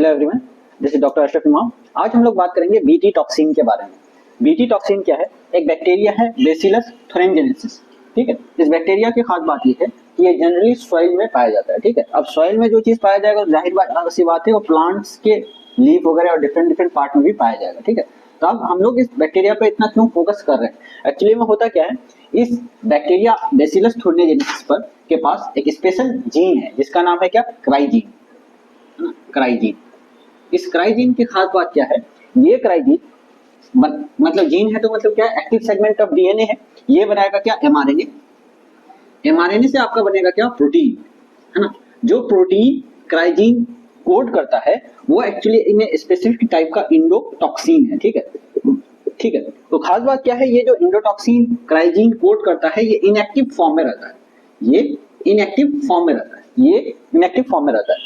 Hello everyone, this is doctor Ashraf इमाम। आज हम लोग बात करेंगे बीटी टॉक्सिन के बारे में। बीटी टॉक्सिन क्या है? एक बैक्टीरिया है बेसिलस थुरिनजेनेसिस। ठीक है, इस बैक्टीरिया की खास बात यह है कि ये जनरली सॉइल में पाया जाता है। ठीक है, अब सॉइल में जो चीज पाया जाएगा जाहिर सी बात है वो प्लांट्स के लीफ वगैरह और डिफरेंट डिफरेंट पार्ट में भी पाया जाएगा। ठीक है, तो अब हम लोग इस बैक्टीरिया पे इतना क्यों फोकस कर रहे हैं? एक्चुअली में होता क्या है, इस बैक्टीरिया बेसिलस थुरिनजेनेसिस पर के पास एक स्पेशल जीन है जिसका नाम है क्या? क्राइजीन। क्राइजीन। इस क्राइजीन की खास बात क्या है? ये क्राइजीन मतलब जीन है तो मतलब क्या है? एक्टिव सेगमेंट ऑफ डीएनए है। ये बनाएगा क्या? एमआरएनए। एमआरएनए से आपका बनेगा क्या? प्रोटीन, है ना। जो प्रोटीन क्राइजीन कोड करता है वो एक्चुअली इनमें स्पेसिफिक टाइप का इंडोटॉक्सिन है। ठीक है, ठीक है। तो खास बात क्या है, ये जो इंडोटॉक्सिन क्राइजीन कोड करता है ये इनएक्टिव फॉर्म में रहता है। ये इनएक्टिव फॉर्म में रहता है। ये इनएक्टिव फॉर्म में रहता है।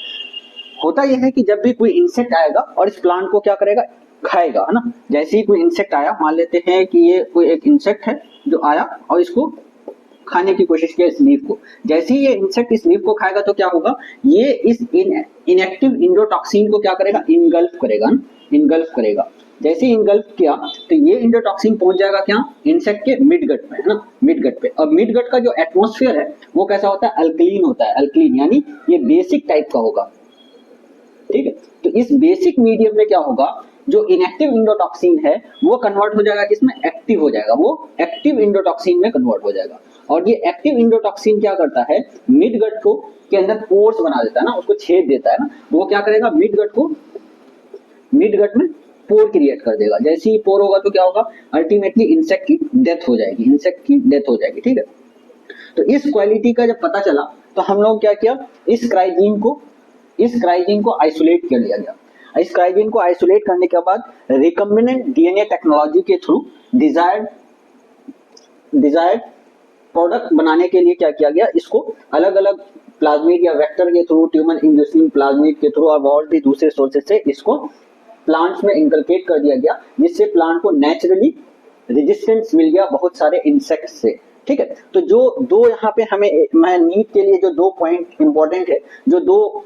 होता यह है कि जब भी कोई इंसेक्ट आएगा और इस प्लांट को क्या करेगा? खाएगा, है ना। जैसे ही कोई इंसेक्ट आया, मान लेते हैं कि ये कोई एक इंसेक्ट है जो आया और इसको खाने की कोशिश किया इस लीफ को। जैसे ही ये इंसेक्ट इस लीफ को खाएगा तो क्या होगा? ये इस इनएक्टिव इंडोटॉक्सिन को क्या करेगा? इनगल्फ करेगा, इनगल्फ करेगा। जैसे ही इनगल्फ किया तो ये इंडोटॉक्सिन पहुंच जाएगा क्या? इंसेक्ट के मिड गट में, है ना, मिड गट पे। और मिड गट का जो एटमॉस्फेयर है वो कैसा होता है? अल्कलीन होता है। अल्कलीन यानी ये बेसिक टाइप का होगा। ठीक है, तो इस बेसिक मीडियम में क्या होगा? जो इनएक्टिव इंडोटॉक्सिन है वो कन्वर्ट हो जाएगा किसमें? एक्टिव हो जाएगा। वो एक्टिव इंडोटॉक्सिन में कन्वर्ट हो जाएगा। और ये एक्टिव इंडोटॉक्सिन क्या करता है? मिड गट को के अंदर पोर्स बना देता है ना, उसको छेद देता है ना। तो वो क्या करेगा? मिड गट में पोर क्रिएट कर देगा। जैसे ही पोर होगा तो क्या होगा? अल्टीमेटली इंसेक्ट की डेथ हो जाएगी। इंसेक्ट की डेथ हो जाएगी। ठीक है, तो इस क्वालिटी का जब पता चला तो हम लोग क्या किया? इस क्राइजीन को आइसोलेट कर लिया गया। इस क्राइजीन को आइसोलेट करने के बाद रिकम्बिनेंट डीएनए टेक्नोलॉजी के थ्रू डिजायर्ड प्रोडक्ट बनाने के लिए क्या किया गया? इसको अलग अलग प्लाज्मिड या वेक्टर के थ्रू, ट्यूमर इंड्यूसिंग प्लाज्मिड के थ्रू और भी दूसरे सोर्सेज से इसको प्लांट्स में इनकलकेट कर दिया गया, जिससे प्लांट को नेचुरली रेजिस्टेंस मिल गया बहुत सारे इंसेक्ट्स से। ठीक है, तो जो दो यहाँ पे हमें मैं नीट के लिए जो दो पॉइंट इंपॉर्टेंट है, जो दो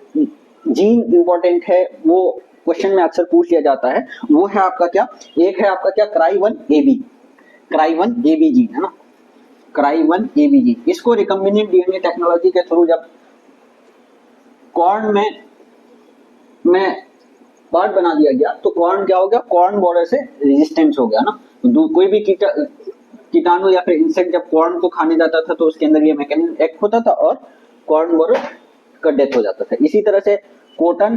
जीन इंपॉर्टेंट है, वो क्वेश्चन में अक्सर पूछ लिया जाता है। वो है आपका क्या? एक है आपका क्या? क्राई1AB जीन, है ना। क्राई1AB जीन, इसको रिकम्बिनेंट डीएनए टेक्नोलॉजी के थ्रू जब कॉर्न में पार्ट बना दिया गया तो कॉर्न क्या हो गया? कॉर्न बॉर्डर से रेजिस्टेंस हो गया ना। कोई भी कीटाणु या फिर इंसेक्ट जब कॉर्न को खाने जाता था तो उसके अंदर ये मैकेनिज्म एक्ट होता था और कॉर्न बॉर्डर का डेथ हो जाता था। इसी तरह से कॉटन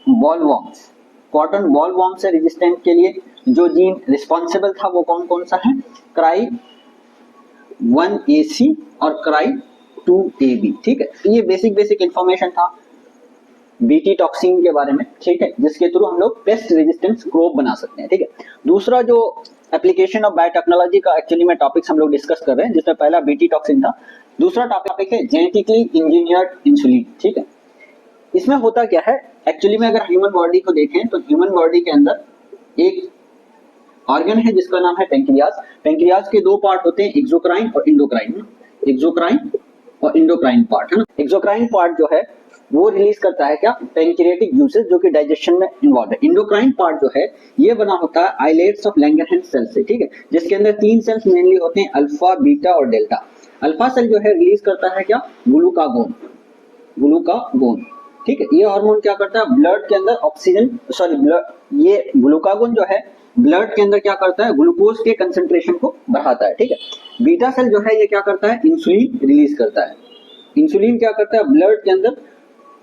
बॉलवॉर्म से रेजिस्टेंट के लिए जो जीन रिस्पॉन्सिबल था वो कौन सा है? क्राई1AC और क्राई2AB। ठीक है, तो ये बेसिक इंफॉर्मेशन था बीटी टॉक्सिन के बारे में। ठीक है, जिसके थ्रू हम लोग पेस्ट रेजिस्टेंस क्रोप बना सकते हैं। ठीक है, दूसरा जो एप्लीकेशन ऑफ बायोटेक्नोलॉजी का एक्चुअली में टॉपिक्स हम लोग डिस्कस कर रहे हैं, जिसमें पहला बीटी टॉक्सिन था। दूसरा टॉपिक है जेनेटिकली इंजीनियर्ड इंसुलिन। ठीक है, इसमें होता क्या है? एक्चुअली में अगर ह्यूमन बॉडी को देखें तो ह्यूमन बॉडी के अंदर एक ऑर्गन है जिसका नाम है पेंक्रियाज। पेंक्रियाज के दो पार्ट होते हैं, एक्सोक्राइन और इंडोक्राइन। एक्सोक्राइन और इंडोक्राइन पार्ट, है ना। एक्सोक्राइन पार्ट जो है वो रिलीज करता है क्या? पैंक्रियाटिक जूसेस, जो कि डाइजेशन में इन्वॉल्व है। इंडोक्राइन पार्ट जो है ये बना होता है आइलेट्स ऑफ लैंगरहैंस सेल से। ठीक है, जिसके अंदर तीन सेल्स मेनली होते हैं, अल्फा, बीटा और डेल्टा। अल्फा सेल जो है रिलीज करता है क्या? ग्लूकागोन। ठीक है, ये हार्मोन क्या करता है? ब्लड के अंदर ये ग्लूकागोन जो है ब्लड के अंदर क्या करता है? ग्लूकोज के कंसेंट्रेशन को बढ़ाता है। ठीक है, बीटा सेल जो है ये क्या करता है? इंसुलिन रिलीज करता है। इंसुलिन क्या करता है? ब्लड के अंदर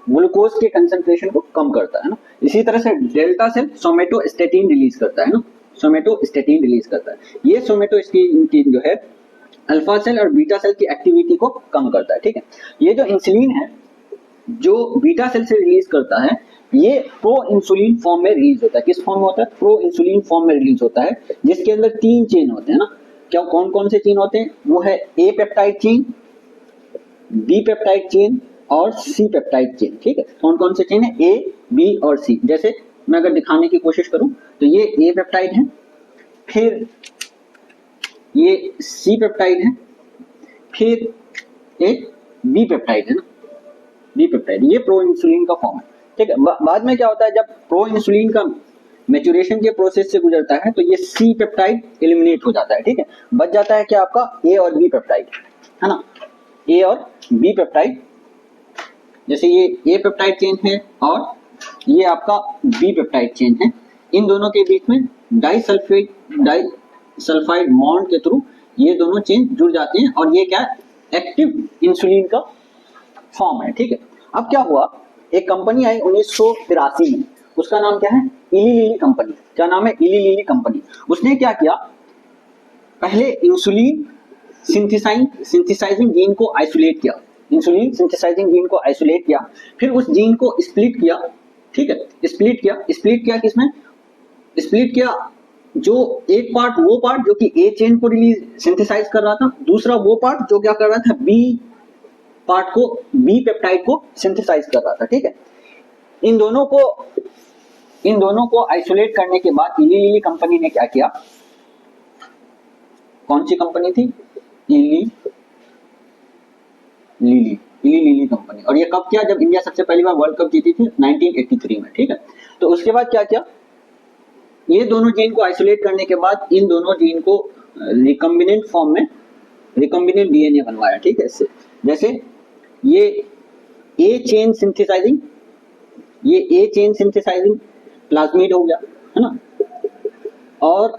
ग्लूकोज के कंसेंट्रेशन को कम करता है ना। इसी तरह से डेल्टा सेल सोमेटोस्टेटिन रिलीज करता है ना, सोमेटोस्टेटिन रिलीज करता है। ये सोमेटोस्टेटिन जो है अल्फा सेल और बीटा सेल की एक्टिविटी को कम करता है। ठीक है, ये जो इंसुलिन है जो बीटा सेल से रिलीज करता है ये प्रो इंसुलिन फॉर्म में रिलीज होता है। किस फॉर्म में होता है? प्रो इंसुलिन फॉर्म में रिलीज होता है, जिसके अंदर तीन चेन होते हैं ना। क्या कौन से चेन होते हैं? वो है A peptide chain, B peptide chain और सी पेप्टाइड चेन। ठीक है, कौन से चेन है? ए, बी और सी। जैसे मैं अगर दिखाने की कोशिश करूं तो ये ए पेप्टाइड है, फिर ये सी पेप्टाइड है, फिर एक बी पेप्टाइड है ना, बी पेप्टाइड। ये प्रो इंसुलिन का फॉर्म है। ठीक है। बाद में क्या होता है, जब प्रो इंसुलिन का मैच्योरेशन के प्रोसेस से गुजरता है तो ये सी पेप्टाइड एलिमिनेट हो जाता है। ठीक है, बच जाता है क्या आपका ए और बी पेप्टाइड, है ना, ए और बी पेप्टाइड। जैसे ये ए पेप्टाइड चेन है और ये आपका बी पेप्टाइड चेन है, इन दोनों के बीच में डाइसल्फाइड बॉन्ड के थ्रू ये दोनों चेन जुड़ जाते हैं और ये क्या एक्टिव इंसुलिन का फॉर्म है। ठीक है, अब क्या हुआ, एक कंपनी आई 1983 में, उसका नाम क्या है, इली लिली कंपनी। क्या नाम है, इली लिली कंपनी। उसने क्या किया, पहले इंसुलिन सिंथेसाइजिंग जीन को आइसोलेट किया, इंसुलिन सिंथेसाइजिंग जीन को आइसोलेट किया, फिर उस जीन को स्प्लिट किया। ठीक है, स्प्लिट किया किसमें, स्प्लिट किया जो एक पार्ट वो पार्ट जो कि ए चेन को रिलीज सिंथेसाइज कर रहा था, दूसरा वो पार्ट जो क्या कर रहा था, बी पार्ट को, बी पेप्टाइड को सिंथेसाइज कर रहा था। ठीक है, इन दोनों को आइसोलेट करने के बाद इली लिली कंपनी ने क्या किया, कौन सी कंपनी थी, इली लिली कंपनी। और ये कब किया, जब इंडिया सबसे पहली बार वर्ल्ड कप जीती थी 1983 में। ठीक है, तो उसके बाद क्या किया, ये दोनों जीन को आइसोलेट करने के बाद इन दोनों जीन को रिकम्बिनेंट फॉर्म में, रिकम्बिनेंट डीएनए बनवाया। ठीक है, इससे जैसे ये ए चेन सिंथेसाइजिंग प्लाज्मिड हो गया, है ना, और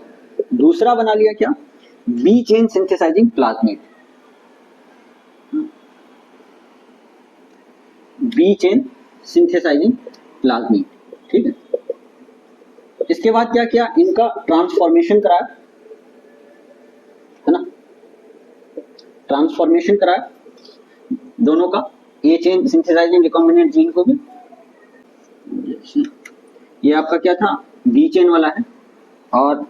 दूसरा बना लिया क्या, B chain synthesising plasmid, B chain synthesising plasmid. ठीक है, इसके बाद क्या किया, इनका ट्रांसफॉर्मेशन कराया, है ना, ट्रांसफॉर्मेशन कराया दोनों का, ए चेन सिंथेसाइजिंग रिकॉम्बिनेंट जीन को भी। ये आपका क्या था, बी चेन वाला है, और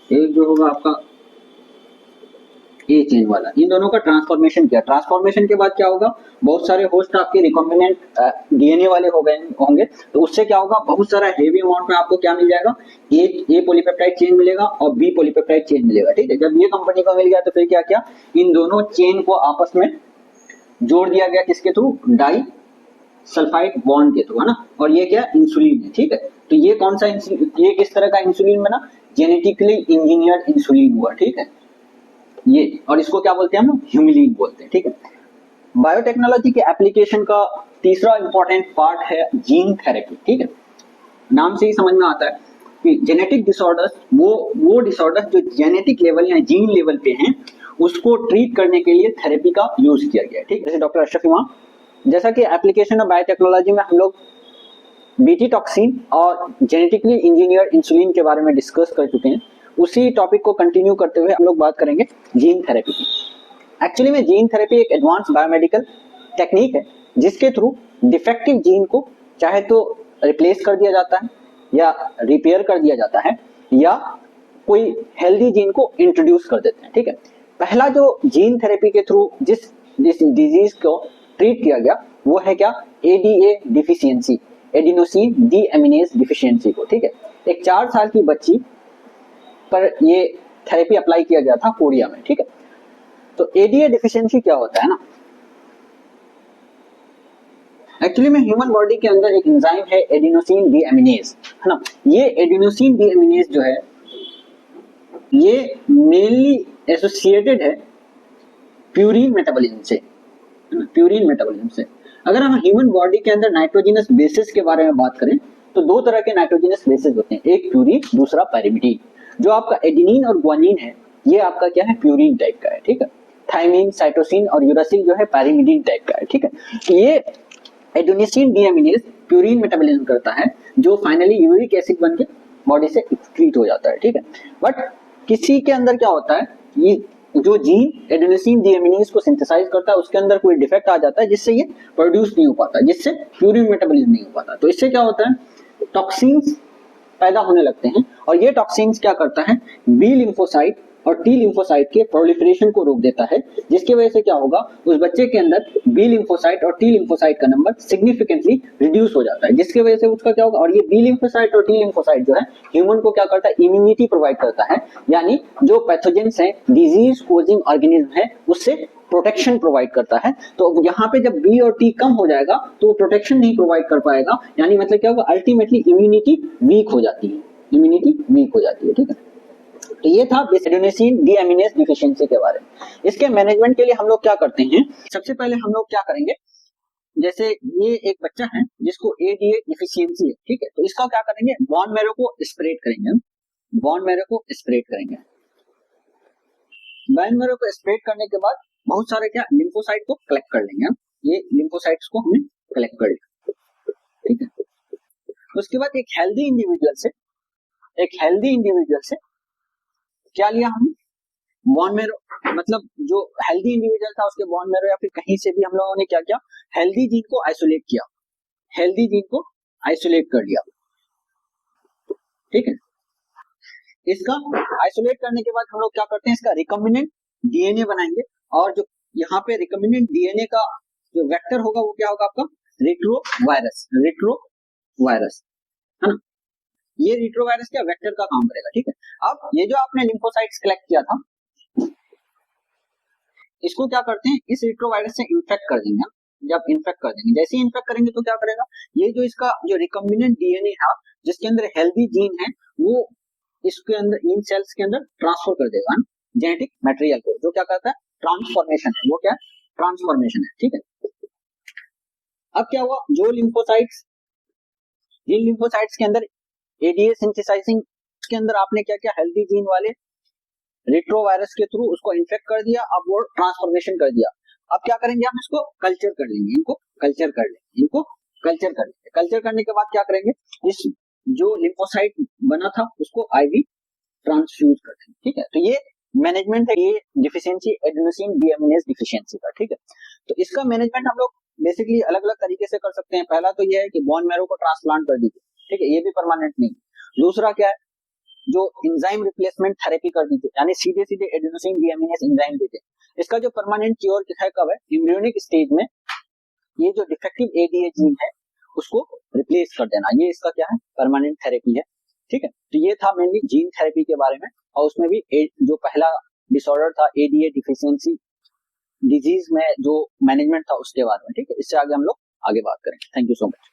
एक जो होगा आपका ए चेन वाला, इन दोनों का ट्रांसफॉर्मेशन किया। ट्रांसफॉर्मेशन के बाद क्या होगा, बहुत सारे होस्ट आपके रिकॉम्बिनेंट डीएनए वाले हो गए होंगे, तो उससे क्या होगा, बहुत सारा हेवी अमाउंट में आपको क्या मिल जाएगा, ए पॉलीपेप्टाइड चेन मिलेगा और बी पॉलीपेप्टाइड चेन मिलेगा। ठीक है, जब ये कंपनी को मिल गया तो फिर क्या किया, इन दोनों चेन को आपस में जोड़ दिया गया, किसके थ्रू, डाई सल्फाइड बॉन्ड के थ्रू, है ना, और ये क्या, इंसुलिन है। ठीक है, तो ये कौन सा ये किस तरह का इंसुलिन बना, जेनेटिकली इंजीनियर्ड इंसुलिन हुआ। ठीक है, ये, और इसको क्या बोलते हैं हम, ह्यूमिलिन बोलते हैं। ठीक है, बायोटेक्नोलॉजी के एप्लीकेशन का तीसरा इंपॉर्टेंट पार्ट है जीन थेरेपी। ठीक है, नाम से ही समझ में आता है कि जेनेटिक डिसऑर्डर्स, वो डिसऑर्डर्स जो जेनेटिक लेवल या जीन लेवल पे हैं, उसको ट्रीट करने के लिए थेरेपी का यूज किया गया है। ठीक है, जैसे डॉक्टर अशरफ इमाम, जैसा कि एप्लीकेशन ऑफ बायोटेक्नोलॉजी में हम लोग बीटी टॉक्सिन और जेनेटिकली इंजीनियर्ड इंसुलिन के बारे में डिस्कस कर चुके हैं, उसी टॉपिक को कंटिन्यू करते हुए हम लोग बात करेंगे जीन थेरेपी की। एक्चुअली में जीन थेरेपी एक एडवांस बायोमेडिकल टेक्निक है जिसके थ्रू डिफेक्टिव जीन को चाहे तो रिप्लेस कर दिया जाता है या रिपेयर कर दिया जाता है या कोई हेल्दी जीन को इंट्रोड्यूस कर देते हैं। ठीक है, पहला जो जीन थेरेपी के थ्रू जिस डिजीज को ट्रीट किया गया वो है क्या, ADA deficiency, adenosine deaminase deficiency को। ठीक है, एक 4 साल की बच्ची पर ये थेरेपी अप्लाई किया गया था कोरिया में। ठीक है, तो एडीए डिफिशियंसी क्या होता है ना, एक्चुअली में ह्यूमन बॉडी के अंदर एक एंजाइम है एडिनोसिन डीएमिनेज, है ना, ये एडिनोसिन डीएमिनेज जो है ये मेनली एसोसिएटेड है प्यूरिन मेटाबॉलिज्म से, प्यूरिन मेटाबॉलिज्म से। अगर हम ह्यूमन बॉडी के अंदर नाइट्रोजिनस बेसिस के बारे में बात करें तो 2 तरह के नाइट्रोजिनस बेसिस होते हैं, एक प्यूरिन, दूसरा पायरिमिडीन। जो आपका एडिनिन और ग्वानिन है ये आपका क्या है, प्यूरिन टाइप का है। ठीक है, थायमिन, साइटोसिन और यूरासिल जो है पायरिमिडीन टाइप का है। ठीक है, ये एडिनोसिन डीएमिनेज प्यूरिन मेटाबॉलिज्म करता है जो फाइनली यूरिक एसिड बन के बॉडी से एक्सक्रीट हो जाता है। ठीक है, बट किसी के अंदर क्या होता है, ये जो जीन एडेनोसिन डीएमिनेज को सिंथेसाइज करता है उसके अंदर कोई डिफेक्ट आ जाता है जिससे ये प्रोड्यूस नहीं हो पाता, जिससे प्यूरिन मेटाबॉलिज्म नहीं हो पाता। तो इससे क्या होता है, टॉक्सिन्स पैदा होने लगते हैं और ये टॉक्सिन्स क्या करता है, बी लिम्फोसाइट और टी लिम्फोसाइट के प्रोलिफरेशन को रोक देता है, जिसकी वजह से क्या होगा, उस बच्चे के अंदर बी लिम्फोसाइट और टी लिम्फोसाइट का नंबर सिग्निफिकेंटली रिड्यूस हो जाता है, जिसकी वजह से उसका क्या होगा, और ये बी लिम्फोसाइट और टी लिम्फोसाइट जो है ह्यूमन को क्या करता है, इम्यूनिटी प्रोवाइड करता है, यानी जो पैथोजेंस है, डिजीज कोजिंग ऑर्गेनिज्म है, उससे प्रोटेक्शन प्रोवाइड करता है। तो यहाँ पे जब बी और टी कम हो जाएगा तो वो प्रोटेक्शन नहीं प्रोवाइड कर पाएगा, यानी मतलब क्या होगा, अल्टीमेटली इम्यूनिटी वीक हो जाती है, इम्यूनिटी वीक हो जाती है। ठीक है, तो ये था एडेनोसिन डीएमिनेज डिफिशियंसी के बारे में। इसके मैनेजमेंट के लिए हम लोग क्या करते हैं, सबसे पहले हम लोग क्या करेंगे, जैसे ये एक बच्चा है जिसको एडीए डिफिशियंसी है, ठीक है, तो इसका क्या करेंगे, बोन मैरो को स्प्रेड करेंगे, हम बोन मैरो को स्प्रेड करेंगे। बोन मैरो को स्प्रेड करने के बाद बहुत सारे क्या लिम्फोसाइट को कलेक्ट कर लेंगे हम, ये लिम्फोसाइट्स को हमने कलेक्ट कर लिया, ठीक है। उसके बाद एक हेल्दी इंडिविजुअल से क्या लिया हमने, बोन मैरो, मतलब जो हेल्दी इंडिविजुअल था उसके बोन मैरो या फिर कहीं से भी हम लोगों ने क्या किया, हेल्दी जीन को आइसोलेट किया, हेल्दी जीन को आइसोलेट कर दिया, ठीक है। इसका आइसोलेट करने के बाद हम लोग क्या करते हैं, इसका रिकम्बिनेंट डीएनए बनाएंगे, और जो यहाँ पे रिकम्बिनेंट डीएनए का जो वेक्टर होगा वो क्या होगा आपका, रेट्रोवायरस, है ना, ये रेट्रोवायरस क्या वेक्टर का काम करेगा, ठीक है। अब ये जो आपने लिम्फोसाइट्स कलेक्ट किया था इसको क्या करते हैं, इस रेट्रोवायरस से इन्फेक्ट कर देंगे हम। जब इन्फेक्ट कर देंगे, जैसे ही इन्फेक्ट करेंगे तो क्या करेगा, ये जो इसका जो रिकम्बिनेंट डीएनए है जिसके अंदर हेल्दी जीन है वो इसके अंदर इन सेल्स के अंदर ट्रांसफर कर देगा जेनेटिक मटेरियल को, जो क्या करता है, ट्रांसफॉर्मेशन है, वो क्या है, ट्रांसफॉर्मेशन है, ठीक है। अब क्या हुआ, जो लिम्फोसाइट्स, जिन लिम्फोसाइट्स के अंदर एडीए सिंथेसाइजिंग के अंदर आपने क्या किया, हेल्दी जीन वाले रेट्रोवायरस के थ्रू उसको इन्फेक्ट कर दिया, अब वो ट्रांसफॉर्मेशन कर दिया। अब क्या करेंगे, हम इसको कल्चर कर लेंगे, इनको कल्चर कर लेंगे, कल्चर करने के बाद क्या करेंगे, इस जो लिम्फोसाइट बना था उसको आईवी ट्रांसफ्यूज कर देंगे, ठीक है। तो ये मैनेजमेंट है ये डिफिशियंसी, एडेनोसिन डीएमिनेज डिफिशियंसी का, ठीक है। तो इसका मैनेजमेंट हम लोग बेसिकली अलग अलग तरीके से कर सकते हैं। पहला तो ये है कि बोन मैरो को ट्रांसप्लांट कर दीजिए, ठीक है, ये भी परमानेंट नहीं। दूसरा क्या है, जो एंजाइम रिप्लेसमेंट थेरेपी कर दीजिए, यानी सीधे सीधे एडेनोसिन डीएमिनेज एंजाइम देते हैं। इसका जो परमानेंट क्योर है कब है, एम्ब्रियोनिक स्टेज में ये जो डिफेक्टिव एडीए जीन है उसको रिप्लेस कर देना, ये इसका क्या है, परमानेंट थेरेपी है, ठीक है। तो ये था मेनली जीन थेरेपी के बारे में, और उसमें भी जो पहला डिसऑर्डर था एडीए डिफिशियंसी डिजीज में जो मैनेजमेंट था उसके बारे में, ठीक है। इससे आगे हम लोग आगे बात करेंगे। Thank you so much.